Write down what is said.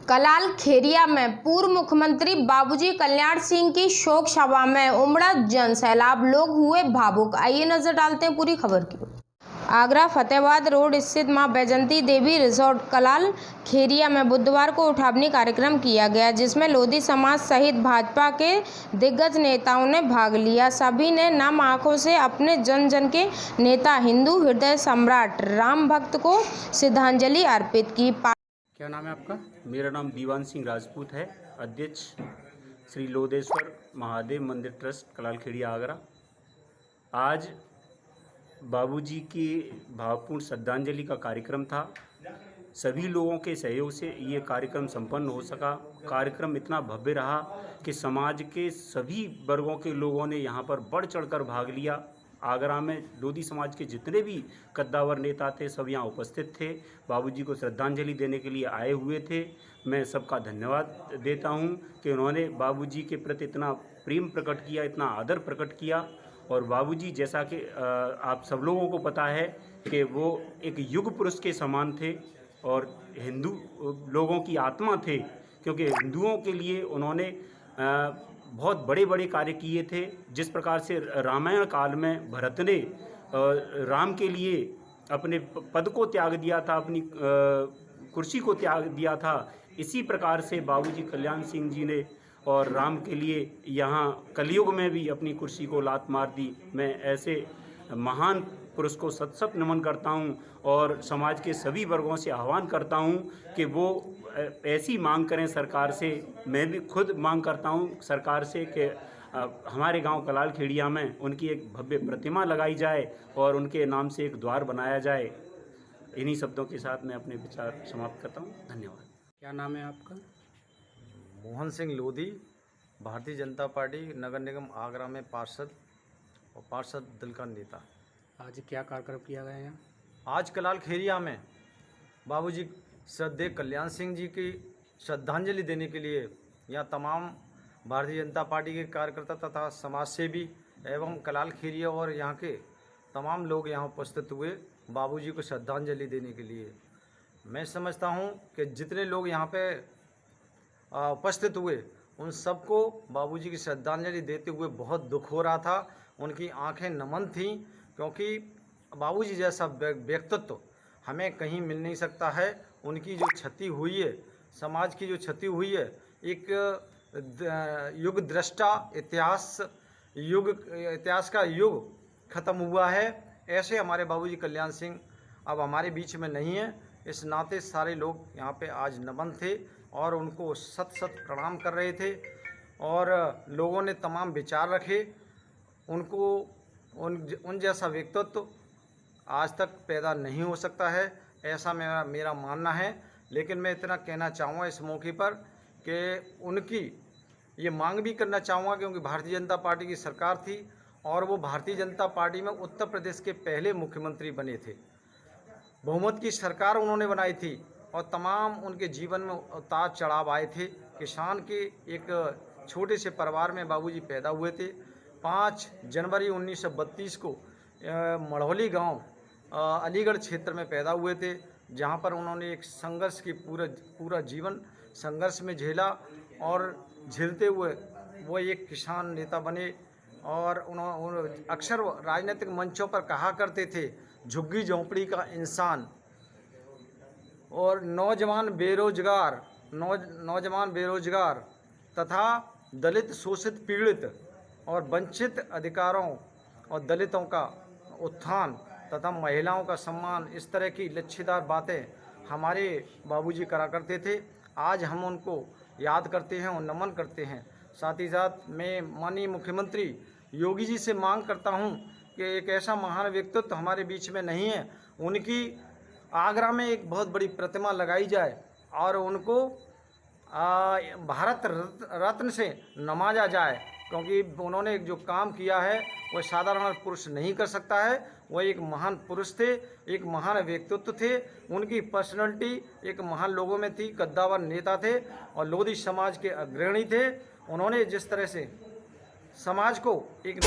कलाल खेरिया में पूर्व मुख्यमंत्री बाबूजी कल्याण सिंह की शोक सभा में उमड़ा जन सैलाब, लोग हुए भावुक। आइए नजर डालते हैं पूरी खबर की। आगरा फतेहाबाद रोड स्थित मां बैजंती देवी रिजॉर्ट कलाल खेरिया में बुधवार को उठावनी कार्यक्रम किया गया, जिसमें लोधी समाज सहित भाजपा के दिग्गज नेताओं ने भाग लिया। सभी ने नम आंखों से अपने जन जन के नेता, हिंदू हृदय सम्राट राम भक्त को श्रद्धांजलि अर्पित की। क्या नाम है आपका? मेरा नाम दीवान सिंह राजपूत है, अध्यक्ष श्री लोधेश्वर महादेव मंदिर ट्रस्ट कलाल खेड़िया आगरा। आज बाबूजी की भावपूर्ण श्रद्धांजलि का कार्यक्रम था। सभी लोगों के सहयोग से ये कार्यक्रम संपन्न हो सका। कार्यक्रम इतना भव्य रहा कि समाज के सभी वर्गों के लोगों ने यहाँ पर बढ़ चढ़कर भाग लिया। आगरा में लोधी समाज के जितने भी कद्दावर नेता थे सब यहाँ उपस्थित थे, बाबूजी को श्रद्धांजलि देने के लिए आए हुए थे। मैं सबका धन्यवाद देता हूँ कि उन्होंने बाबूजी के प्रति इतना प्रेम प्रकट किया, इतना आदर प्रकट किया। और बाबूजी, जैसा कि आप सब लोगों को पता है कि वो एक युग पुरुष के समान थे और हिंदू लोगों की आत्मा थे, क्योंकि हिंदुओं के लिए उन्होंने बहुत बड़े बड़े कार्य किए थे। जिस प्रकार से रामायण काल में भरत ने राम के लिए अपने पद को त्याग दिया था, अपनी कुर्सी को त्याग दिया था, इसी प्रकार से बाबूजी कल्याण सिंह जी ने और राम के लिए यहाँ कलयुग में भी अपनी कुर्सी को लात मार दी। मैं ऐसे महान पुरुष को सत सत नमन करता हूँ और समाज के सभी वर्गों से आह्वान करता हूँ कि वो ऐसी मांग करें सरकार से। मैं भी खुद मांग करता हूँ सरकार से कि हमारे गांव कलाल खेड़िया में उनकी एक भव्य प्रतिमा लगाई जाए और उनके नाम से एक द्वार बनाया जाए। इन्हीं शब्दों के साथ मैं अपने विचार समाप्त करता हूँ। धन्यवाद। क्या नाम है आपका? मोहन सिंह लोधी, भारतीय जनता पार्टी नगर निगम आगरा में पार्षद और पार्षद दल का नेता। आज क्या कार्यक्रम किया गया यहाँ? आज कलाल खेरिया में बाबूजी श्रद्धेय कल्याण सिंह जी की श्रद्धांजलि देने के लिए यहाँ तमाम भारतीय जनता पार्टी के कार्यकर्ता तथा समाज सेवी एवं कलाल खेरिया और यहाँ के तमाम लोग यहाँ उपस्थित हुए बाबूजी को श्रद्धांजलि देने के लिए। मैं समझता हूँ कि जितने लोग यहाँ पे उपस्थित हुए उन सबको बाबूजी की श्रद्धांजलि देते हुए बहुत दुख हो रहा था। उनकी आंखें नमन थीं, क्योंकि बाबूजी जैसा व्यक्तित्व हमें कहीं मिल नहीं सकता है। उनकी जो क्षति हुई है, समाज की जो क्षति हुई है, एक युग दृष्टा इतिहास का युग खत्म हुआ है। ऐसे हमारे बाबूजी कल्याण सिंह अब हमारे बीच में नहीं है। इस नाते सारे लोग यहाँ पे आज नमन थे और उनको सत सत प्रणाम कर रहे थे और लोगों ने तमाम विचार रखे। उनको उन जैसा व्यक्तित्व आज तक पैदा नहीं हो सकता है, ऐसा मेरा मानना है। लेकिन मैं इतना कहना चाहूँगा इस मौके पर कि उनकी ये मांग भी करना चाहूँगा, क्योंकि भारतीय जनता पार्टी की सरकार थी और वो भारतीय जनता पार्टी में उत्तर प्रदेश के पहले मुख्यमंत्री बने थे। बहुमत की सरकार उन्होंने बनाई थी और तमाम उनके जीवन में उतार चढ़ाव आए थे। किसान के एक छोटे से परिवार में बाबूजी पैदा हुए थे। 5 जनवरी 1932 को मढ़ौली गांव अलीगढ़ क्षेत्र में पैदा हुए थे, जहां पर उन्होंने एक संघर्ष की पूरा जीवन संघर्ष में झेला और झेलते हुए वो एक किसान नेता बने। और उन्होंने अक्सर राजनीतिक मंचों पर कहा करते थे, झुग्गी झोंपड़ी का इंसान। और नौजवान बेरोजगार तथा दलित, शोषित, पीड़ित और वंचित अधिकारों और दलितों का उत्थान तथा महिलाओं का सम्मान, इस तरह की लच्छेदार बातें हमारे बाबूजी करा करते थे। आज हम उनको याद करते हैं और नमन करते हैं। साथ ही साथ मैं माननीय मुख्यमंत्री योगी जी से मांग करता हूं कि एक ऐसा महान व्यक्तित्व हमारे बीच में नहीं है, उनकी आगरा में एक बहुत बड़ी प्रतिमा लगाई जाए और उनको भारत रत्न से नवाजा जाए, क्योंकि उन्होंने जो काम किया है वह साधारण पुरुष नहीं कर सकता है। वह एक महान पुरुष थे, एक महान व्यक्तित्व थे। उनकी पर्सनैलिटी एक महान लोगों में थी, कद्दावर नेता थे और लोधी समाज के अग्रणी थे। उन्होंने जिस तरह से समाज को एक